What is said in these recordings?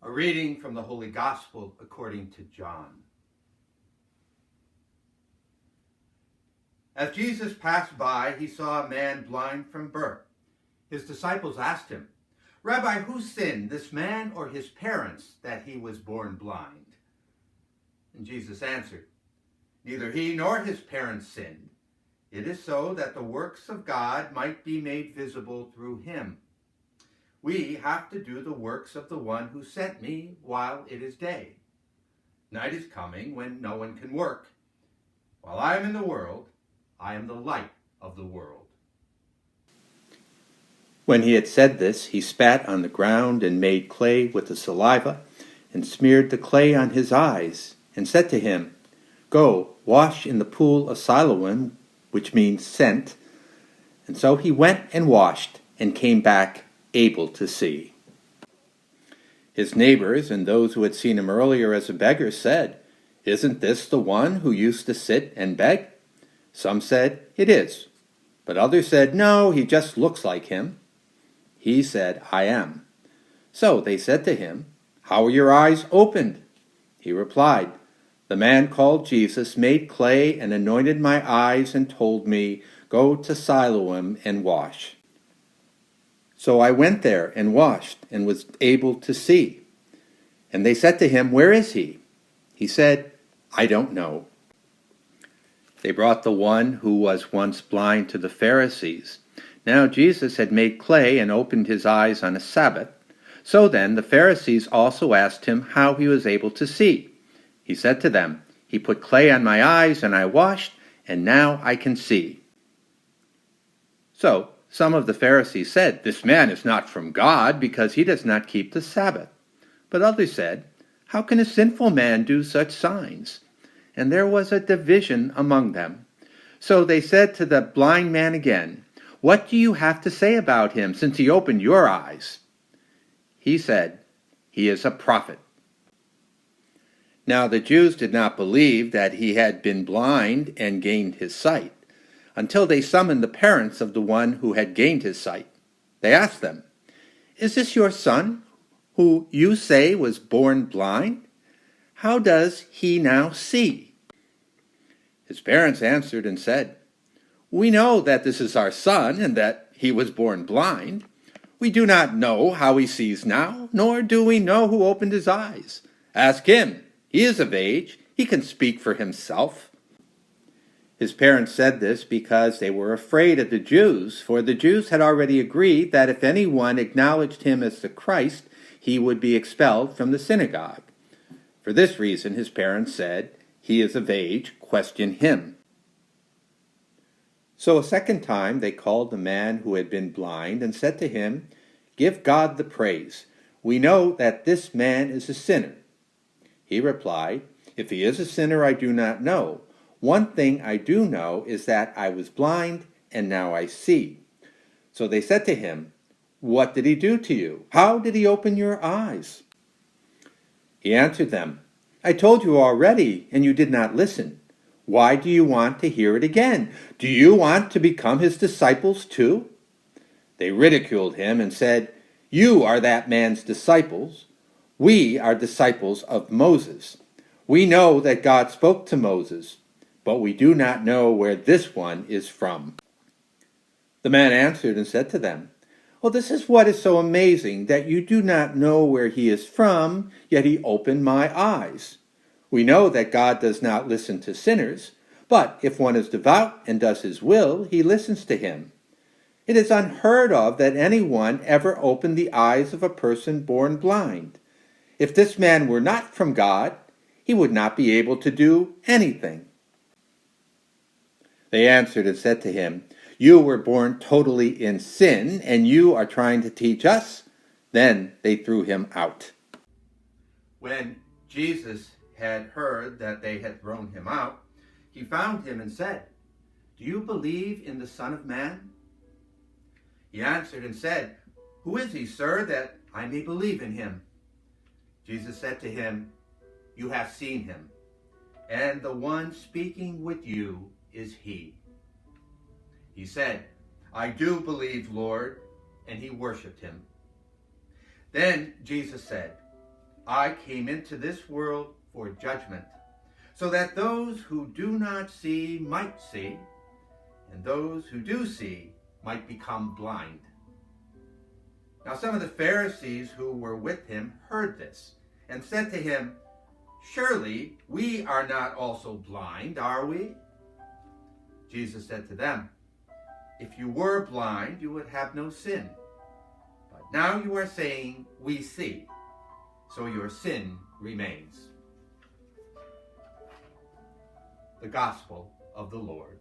A reading from the Holy Gospel according to John. As Jesus passed by, he saw a man blind from birth. His disciples asked him, "Rabbi, who sinned, this man or his parents, that he was born blind?" And Jesus answered, "Neither he nor his parents sinned. It is so that the works of God might be made visible through him. We have to do the works of the one who sent me while it is day. Night is coming when no one can work. While I am in the world, I am the light of the world." When he had said this, he spat on the ground and made clay with the saliva and smeared the clay on his eyes and said to him, "Go, wash in the pool of Siloam," which means sent. And so he went and washed and came back able to see. His neighbors and those who had seen him earlier as a beggar said, "Isn't this the one who used to sit and beg?" Some said, "It is." But others said, "No, he just looks like him." He said, "I am." So they said to him, "How are your eyes opened?" He replied, "The man called Jesus made clay and anointed my eyes and told me, 'Go to Siloam and wash.' So I went there and washed and was able to see." And they said to him, "Where is he?" He said, "I don't know." They brought the one who was once blind to the Pharisees. Now Jesus had made clay and opened his eyes on a Sabbath. So then the Pharisees also asked him how he was able to see. He said to them, "He put clay on my eyes and I washed, and now I can see." So some of the Pharisees said, "This man is not from God because he does not keep the Sabbath." But others said, "How can a sinful man do such signs?" And there was a division among them. So they said to the blind man again, "What do you have to say about him since he opened your eyes?" He said, "He is a prophet." Now the Jews did not believe that he had been blind and gained his sight, until they summoned the parents of the one who had gained his sight. They asked them, "Is this your son, who you say was born blind? How does he now see?" His parents answered and said, "We know that this is our son and that he was born blind. We do not know how he sees now, nor do we know who opened his eyes. Ask him. He is of age. He can speak for himself." His parents said this because they were afraid of the Jews, for the Jews had already agreed that if anyone acknowledged him as the Christ, he would be expelled from the synagogue. For this reason, his parents said, "He is of age, question him." So a second time they called the man who had been blind and said to him, "Give God the praise. We know that this man is a sinner." He replied, "If he is a sinner, I do not know. One thing I do know is that I was blind and now I see." So they said to him, "What did he do to you? How did he open your eyes?" He answered them, "I told you already, and you did not listen. Why do you want to hear it again? Do you want to become his disciples too?" They ridiculed him and said, "You are that man's disciples. We are disciples of Moses. We know that God spoke to Moses, but we do not know where this one is from." The man answered and said to them, "Well, this is what is so amazing, that you do not know where he is from, yet he opened my eyes. We know that God does not listen to sinners, but if one is devout and does his will, he listens to him. It is unheard of that anyone ever opened the eyes of a person born blind. If this man were not from God, he would not be able to do anything." They answered and said to him, "You were born totally in sin, and you are trying to teach us?" Then they threw him out. When Jesus had heard that they had thrown him out, he found him and said, "Do you believe in the Son of Man?" He answered and said, "Who is he, sir, that I may believe in him?" Jesus said to him, "You have seen him, and the one speaking with you is he." He said, "I do believe, Lord," and he worshipped him. Then Jesus said, I came into this world for judgment, so that those who do not see might see, and those who do see might become blind." Now some of the Pharisees who were with him heard this, and said to him, "Surely we are not also blind, are we?" Jesus said to them, "If you were blind, you would have no sin. But now you are saying, 'We see,' so your sin remains." The Gospel of the Lord.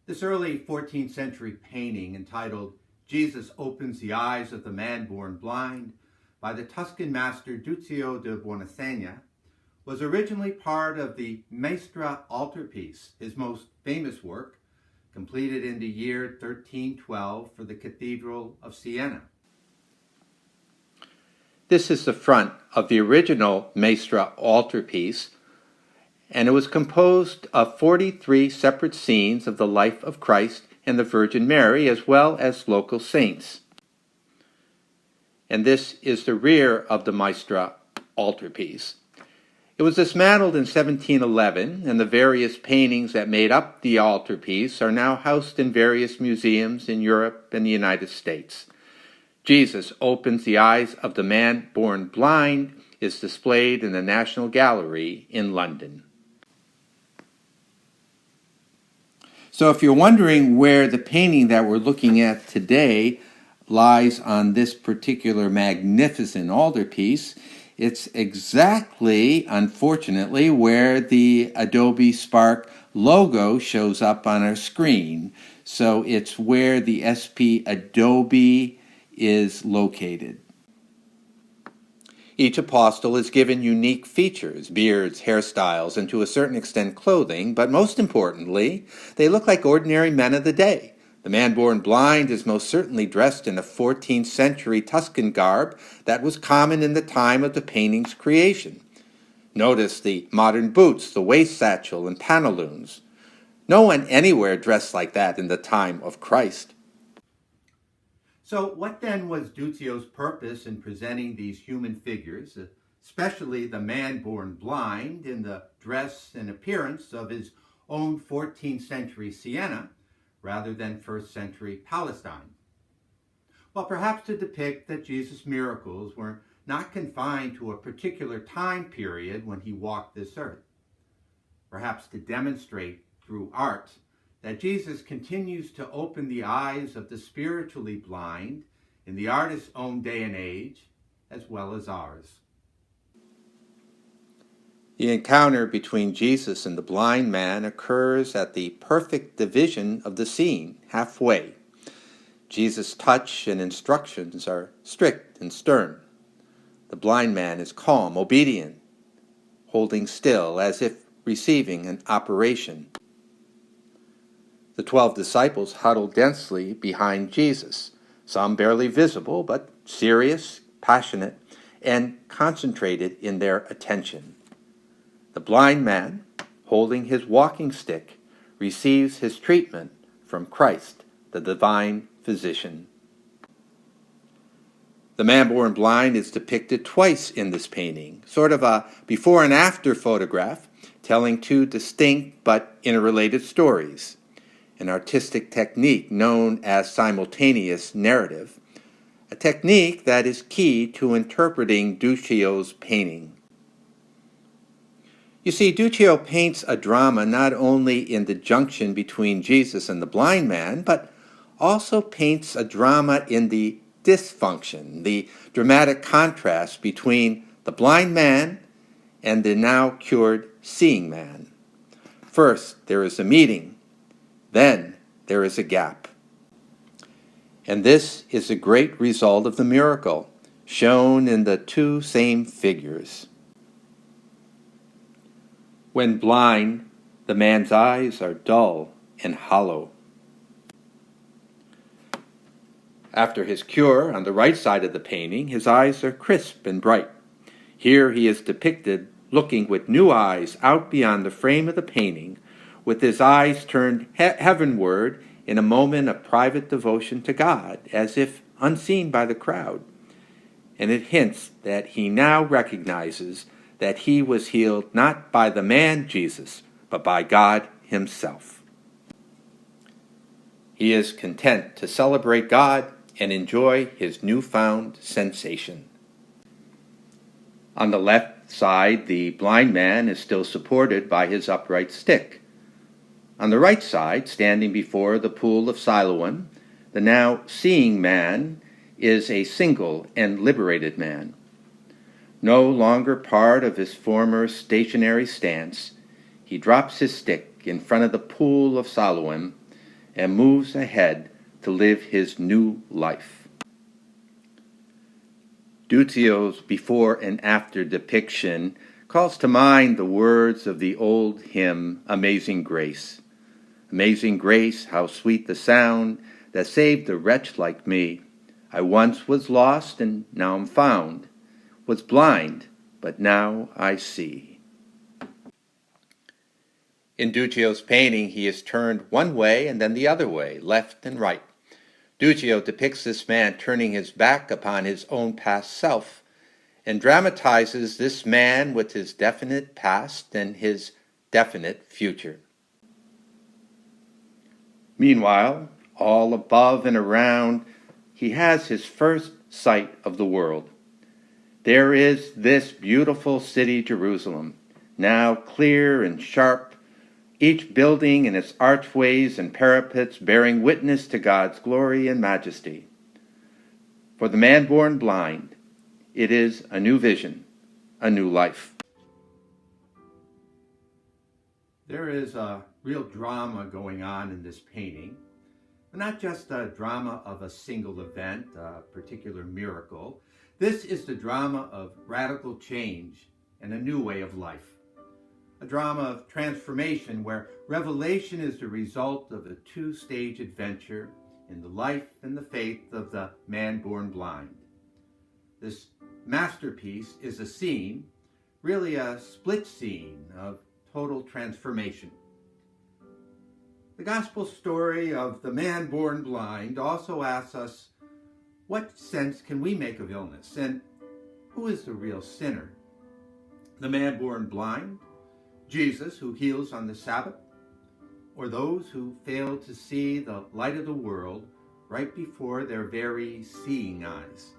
This early 14th century painting, entitled "Jesus Opens the Eyes of the Man Born Blind," by the Tuscan master Duccio de Buonasegna, was originally part of the Maestra altarpiece, his most famous work, completed in the year 1312 for the Cathedral of Siena. This is the front of the original Maestra altarpiece, and it was composed of 43 separate scenes of the life of Christ and the Virgin Mary, as well as local saints. And this is the rear of the Maestra altarpiece. It was dismantled in 1711, and the various paintings that made up the altarpiece are now housed in various museums in Europe and the United States. Jesus Opens the Eyes of the Man Born Blind is displayed in the National Gallery in London. So if you're wondering where the painting that we're looking at today lies on this particular magnificent altarpiece, it's exactly, unfortunately, where the Adobe Spark logo shows up on our screen. So it's where the SP Adobe is located. Each apostle is given unique features, beards, hairstyles, and to a certain extent clothing, but most importantly, they look like ordinary men of the day. The man born blind is most certainly dressed in a 14th century Tuscan garb that was common in the time of the painting's creation. Notice the modern boots, the waist satchel, and pantaloons. No one anywhere dressed like that in the time of Christ. So what then was Duccio's purpose in presenting these human figures, especially the man born blind, in the dress and appearance of his own 14th century Siena, rather than 1st century Palestine? Well, perhaps to depict that Jesus' miracles were not confined to a particular time period when he walked this earth. Perhaps to demonstrate through art that Jesus continues to open the eyes of the spiritually blind in the artist's own day and age, as well as ours. The encounter between Jesus and the blind man occurs at the perfect division of the scene, halfway. Jesus' touch and instructions are strict and stern. The blind man is calm, obedient, holding still as if receiving an operation. The 12 disciples huddle densely behind Jesus, some barely visible, but serious, passionate, and concentrated in their attention. The blind man, holding his walking stick, receives his treatment from Christ, the divine physician. The man born blind is depicted twice in this painting, sort of a before and after photograph, telling two distinct but interrelated stories. An artistic technique known as simultaneous narrative, a technique that is key to interpreting Duccio's painting. You see, Duccio paints a drama not only in the junction between Jesus and the blind man, but also paints a drama in the dysfunction, the dramatic contrast between the blind man and the now cured seeing man. First, there is a meeting. Then there is a gap. And this is a great result of the miracle, shown in the two same figures. When blind, the man's eyes are dull and hollow. After his cure, on the right side of the painting, his eyes are crisp and bright. Here he is depicted looking with new eyes out beyond the frame of the painting, with his eyes turned heavenward in a moment of private devotion to God, as if unseen by the crowd. And it hints that he now recognizes that he was healed not by the man Jesus, but by God himself. He is content to celebrate God and enjoy his newfound sensation. On the left side, the blind man is still supported by his upright stick. On the right side, standing before the pool of Siloam, the now seeing man is a single and liberated man. No longer part of his former stationary stance, he drops his stick in front of the pool of Siloam and moves ahead to live his new life. Duccio's before and after depiction calls to mind the words of the old hymn, Amazing Grace. Amazing grace, how sweet the sound that saved a wretch like me. I once was lost and now am found, was blind, but now I see. In Duccio's painting, he is turned one way and then the other way, left and right. Duccio depicts this man turning his back upon his own past self and dramatizes this man with his definite past and his definite future. Meanwhile, all above and around, he has his first sight of the world. There is this beautiful city, Jerusalem, now clear and sharp, each building in its archways and parapets bearing witness to God's glory and majesty. For the man born blind, it is a new vision, a new life. There is a real drama going on in this painting. Not just a drama of a single event, a particular miracle. This is the drama of radical change and a new way of life. A drama of transformation where revelation is the result of a two-stage adventure in the life and the faith of the man born blind. This masterpiece is a scene, really a split scene of total transformation. The gospel story of the man born blind also asks us, what sense can we make of illness, and who is the real sinner? The man born blind, Jesus who heals on the Sabbath, or those who fail to see the light of the world right before their very seeing eyes?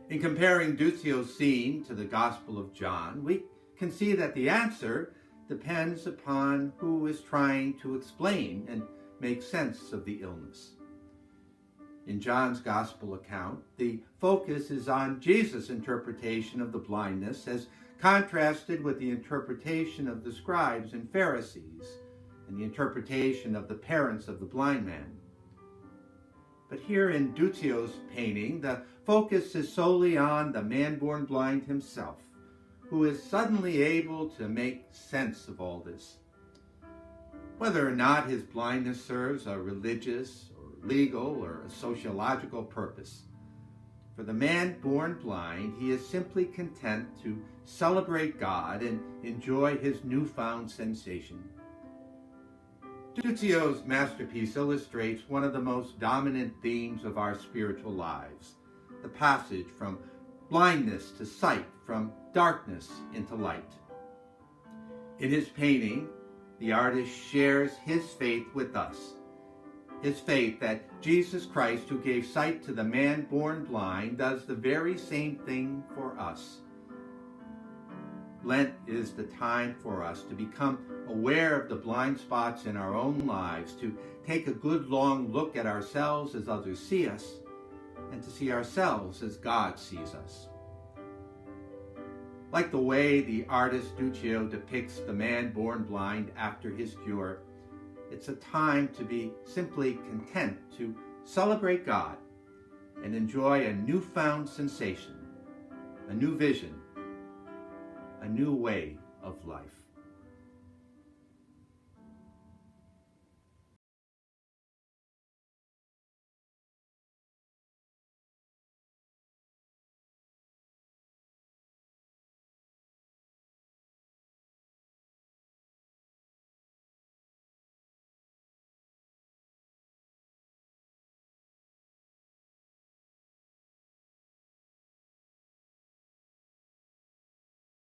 In comparing Duccio's scene to the Gospel of John, we can see that the answer depends upon who is trying to explain and make sense of the illness. In John's Gospel account, the focus is on Jesus' interpretation of the blindness as contrasted with the interpretation of the scribes and Pharisees and the interpretation of the parents of the blind man. But here in Duccio's painting, the focus is solely on the man born blind himself, who is suddenly able to make sense of all this. Whether or not his blindness serves a religious or legal or a sociological purpose, for the man born blind, he is simply content to celebrate God and enjoy his newfound sensation. Duccio's masterpiece illustrates one of the most dominant themes of our spiritual lives, the passage from blindness to sight, from darkness into light. In his painting, the artist shares his faith with us, his faith that Jesus Christ, who gave sight to the man born blind, does the very same thing for us. Lent is the time for us to become aware of the blind spots in our own lives, to take a good long look at ourselves as others see us, and to see ourselves as God sees us. Like the way the artist Duccio depicts the man born blind after his cure, it's a time to be simply content to celebrate God and enjoy a newfound sensation, a new vision, a new way of life.